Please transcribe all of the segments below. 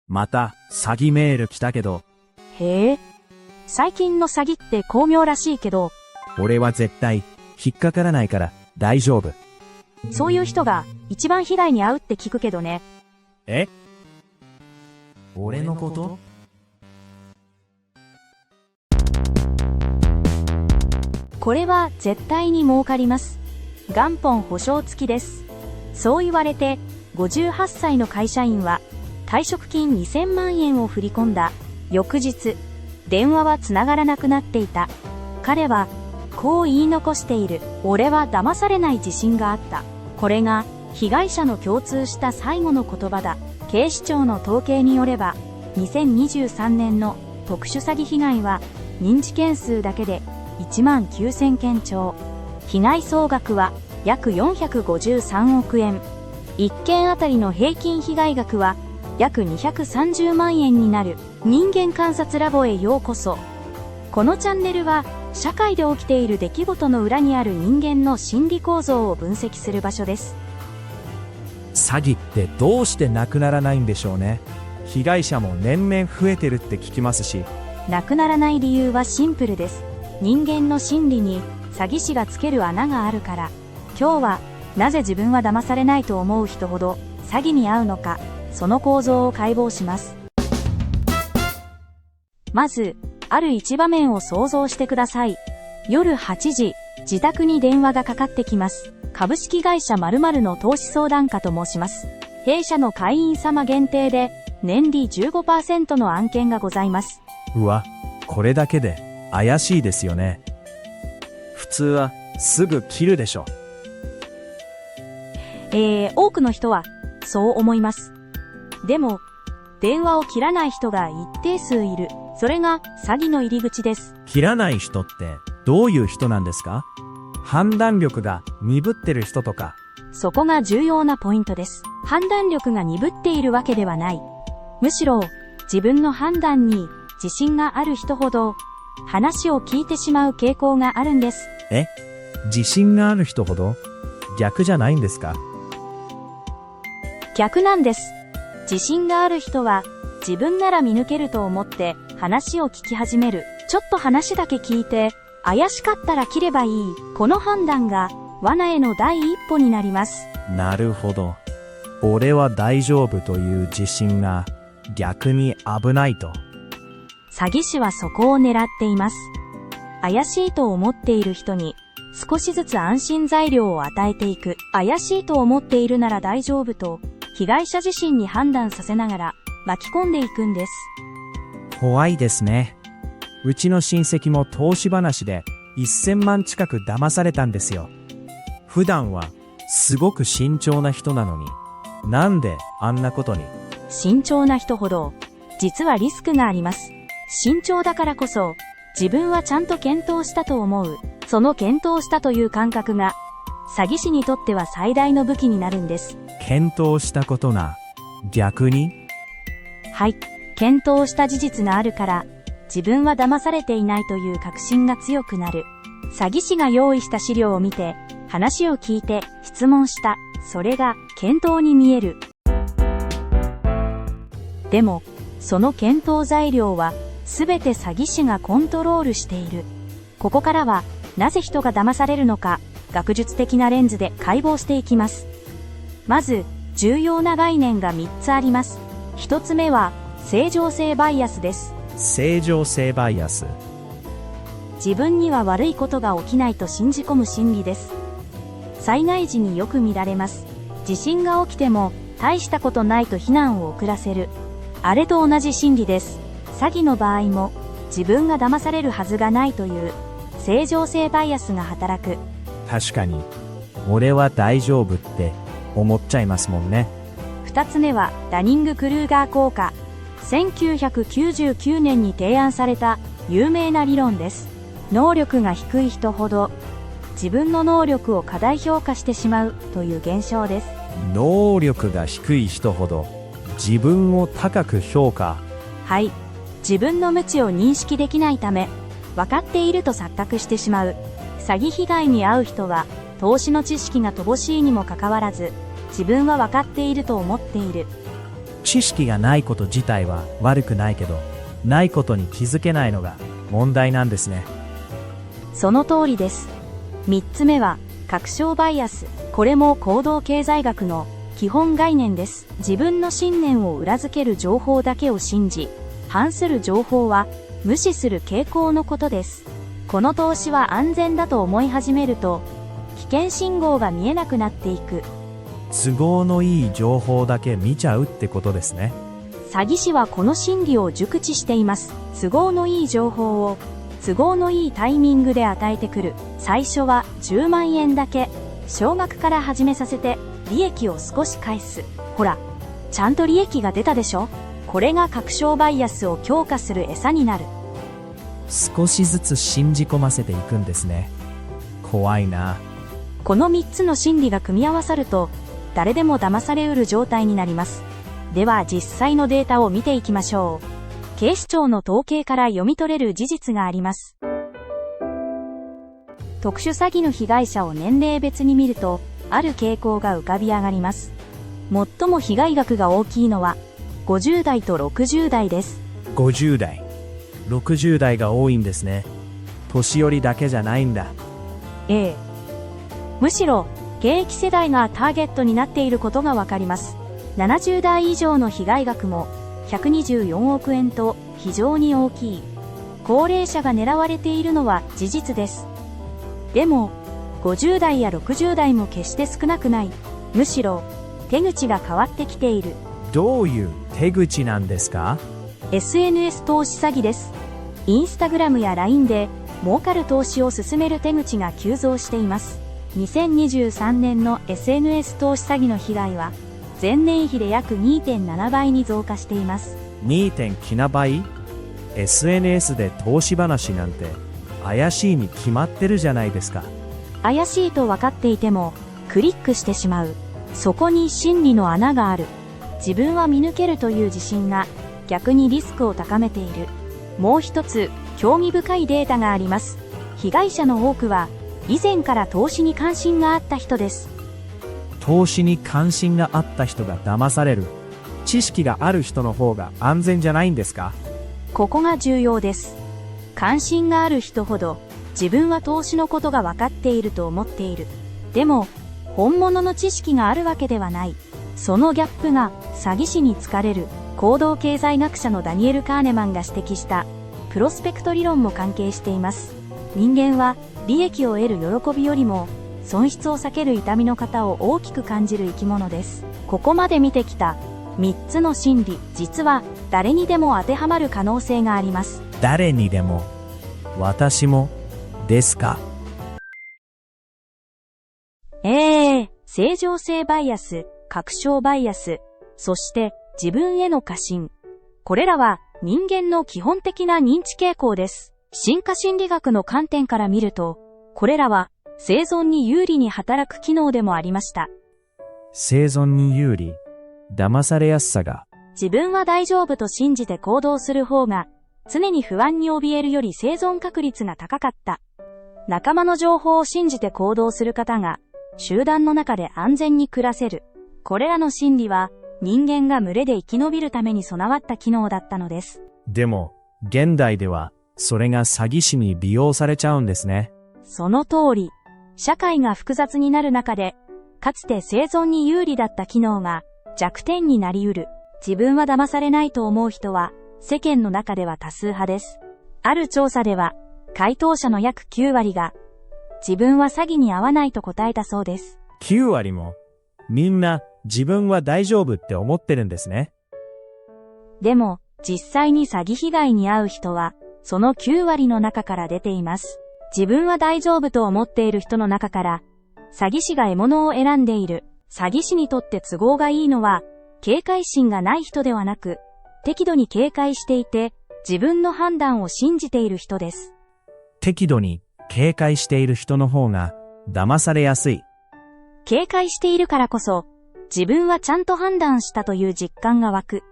また、詐欺メール来たけど、へえ。最近の詐欺って巧妙らしいけど、俺は絶対、引っかからないから、大丈夫。そういう人が一番被害に遭うって聞くけどね。え？俺のこと？これは絶対に儲かります。元本保証付きです。そう言われて、58歳の会社員は、退職金2000万円を振り込んだ。翌日、電話はつながらなくなっていた。彼は、こう言い残している。俺は騙されない自信があった。これが、被害者の共通した最後の言葉だ。警視庁の統計によれば、2023年の特殊詐欺被害は、認知件数だけで1万9000件超。被害総額は約453億円。1件あたりの平均被害額は約230万円になる。人間観察ラボへようこそ。このチャンネルは社会で起きている出来事の裏にある人間の心理構造を分析する場所です。詐欺ってどうしてなくならないんでしょうね。被害者も年々増えてるって聞きますし。なくならない理由はシンプルです。人間の心理に詐欺師がつける穴があるから。今日はなぜ自分は騙されないと思う人ほど詐欺に遭うのか、その構造を解剖します。まず、ある一場面を想像してください。夜8時、自宅に電話がかかってきます。株式会社〇〇の投資相談課と申します。弊社の会員様限定で年利 15% の案件がございます。うわ、これだけで怪しいですよね。普通はすぐ切るでしょ。多くの人はそう思います。でも、電話を切らない人が一定数いる。それが詐欺の入り口です。切らない人ってどういう人なんですか？判断力が鈍ってる人とか。そこが重要なポイントです。判断力が鈍っているわけではない。むしろ、自分の判断に自信がある人ほど、話を聞いてしまう傾向があるんです。自信がある人ほど逆じゃないんですか？逆なんです。自信がある人は、自分なら見抜けると思って話を聞き始める。ちょっと話だけ聞いて、怪しかったら切ればいい。この判断が罠への第一歩になります。なるほど。俺は大丈夫という自信が逆に危ないと。詐欺師はそこを狙っています。怪しいと思っている人に少しずつ安心材料を与えていく。怪しいと思っているなら大丈夫と被害者自身に判断させながら巻き込んでいくんです。怖いですね。うちの親戚も投資話で1000万近く騙されたんですよ。普段はすごく慎重な人なのに、なんであんなことに。慎重な人ほど実はリスクがあります。慎重だからこそ自分はちゃんと検討したと思う。その検討したという感覚が詐欺師にとっては最大の武器になるんです。検討したことが逆に？はい。検討した事実があるから自分は騙されていないという確信が強くなる。詐欺師が用意した資料を見て話を聞いて質問した。それが検討に見える。でもその検討材料はすべて詐欺師がコントロールしている。ここからはなぜ人が騙されるのか、学術的なレンズで解剖していきます。まず重要な概念が3つあります。1つ目は正常性バイアスです。正常性バイアス。自分には悪いことが起きないと信じ込む心理です。災害時によく見られます。地震が起きても大したことないと避難を遅らせる。あれと同じ心理です。詐欺の場合も自分が騙されるはずがないという正常性バイアスが働く。確かに、俺は大丈夫って思っちゃいますもんね。2つ目はダニング・クルーガー効果。1999年に提案された有名な理論です。能力が低い人ほど自分の能力を過大評価してしまうという現象です。能力が低い人ほど自分を高く評価。はい。自分の無知を認識できないため、分かっていると錯覚してしまう。詐欺被害に遭う人は、投資の知識が乏しいにもかかわらず、自分は分かっていると思っている。知識がないこと自体は悪くないけど、ないことに気づけないのが問題なんですね。その通りです。3つ目は、確証バイアス。これも行動経済学の基本概念です。自分の信念を裏付ける情報だけを信じ、反する情報は無視する傾向のことです。この投資は安全だと思い始めると、危険信号が見えなくなっていく。都合のいい情報だけ見ちゃうってことですね。詐欺師はこの心理を熟知しています。都合のいい情報を都合のいいタイミングで与えてくる。最初は10万円だけ、少額から始めさせて利益を少し返す。ほら、ちゃんと利益が出たでしょ。これが確証バイアスを強化する餌になる。少しずつ信じ込ませていくんですね。怖いな。この3つの心理が組み合わさると、誰でも騙されうる状態になります。では実際のデータを見ていきましょう。警視庁の統計から読み取れる事実があります。特殊詐欺の被害者を年齢別に見ると、ある傾向が浮かび上がります。最も被害額が大きいのは、50代と60代です。50代、60代が多いんですね。年寄りだけじゃないんだ。ええ。むしろ、現役世代がターゲットになっていることがわかります。70代以上の被害額も124億円と非常に大きい。高齢者が狙われているのは事実です。でも、50代や60代も決して少なくない。むしろ、手口が変わってきている。どういう手口なんですか？ SNS 投資詐欺です。インスタグラムや LINE で儲かる投資を進める手口が急増しています。2023年の SNS 投資詐欺の被害は前年比で約 2.7 倍に増加しています。 2.7 倍？ SNS で投資話なんて怪しいに決まってるじゃないですか。怪しいと分かっていてもクリックしてしまう。そこに心理の穴がある。自分は見抜けるという自信が逆にリスクを高めている。もう一つ興味深いデータがあります。被害者の多くは以前から投資に関心があった人です。投資に関心があった人が騙される。知識がある人の方が安全じゃないんですか？ここが重要です。関心がある人ほど自分は投資のことが分かっていると思っている。でも本物の知識があるわけではない。そのギャップが詐欺師に疲れる。行動経済学者のダニエル・カーネマンが指摘したプロスペクト理論も関係しています。人間は利益を得る喜びよりも損失を避ける痛みの型を大きく感じる生き物です。ここまで見てきた3つの心理、実は誰にでも当てはまる可能性があります。誰にでも？私もですか？正常性バイアス、確証バイアス、そして自分への過信。これらは人間の基本的な認知傾向です。進化心理学の観点から見ると、これらは生存に有利に働く機能でもありました。生存に有利、騙されやすさが。自分は大丈夫と信じて行動する方が、常に不安に怯えるより生存確率が高かった。仲間の情報を信じて行動する方が、集団の中で安全に暮らせる。これらの心理は、人間が群れで生き延びるために備わった機能だったのです。でも、現代では、それが詐欺師に利用されちゃうんですね。その通り。社会が複雑になる中で、かつて生存に有利だった機能が弱点になり得る。自分は騙されないと思う人は、世間の中では多数派です。ある調査では、回答者の約9割が、自分は詐欺に遭わないと答えたそうです。9割も、みんな自分は大丈夫って思ってるんですね。でも、実際に詐欺被害に遭う人は、その9割の中から出ています。自分は大丈夫と思っている人の中から、詐欺師が獲物を選んでいる。詐欺師にとって都合がいいのは、警戒心がない人ではなく、適度に警戒していて、自分の判断を信じている人です。適度に警戒している人の方が、騙されやすい。警戒しているからこそ、自分はちゃんと判断したという実感が湧く。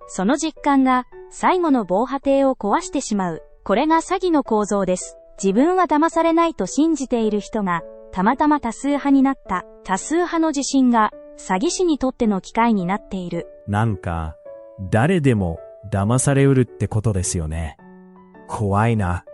その実感が、最後の防波堤を壊してしまう。これが詐欺の構造です。自分は騙されないと信じている人が、たまたま多数派になった。多数派の自信が、詐欺師にとっての機会になっている。なんか、誰でも騙されうるってことですよね。怖いな。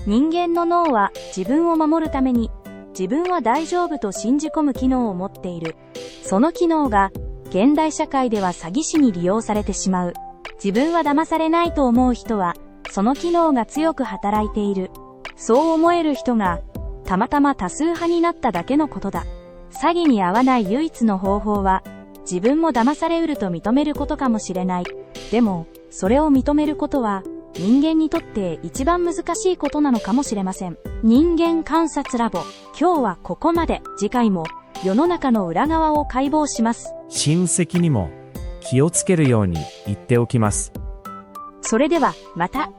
人間の脳は自分を守るために自分は大丈夫と信じ込む機能を持っている。その機能が現代社会では詐欺師に利用されてしまう。自分は騙されないと思う人はその機能が強く働いている。そう思える人がたまたま多数派になっただけのことだ。詐欺に遭わない唯一の方法は自分も騙されうると認めることかもしれない。でもそれを認めることは人間にとって一番難しいことなのかもしれません。人間観察ラボ、今日はここまで。次回も世の中の裏側を解剖します。親戚にも気をつけるように言っておきます。それではまた。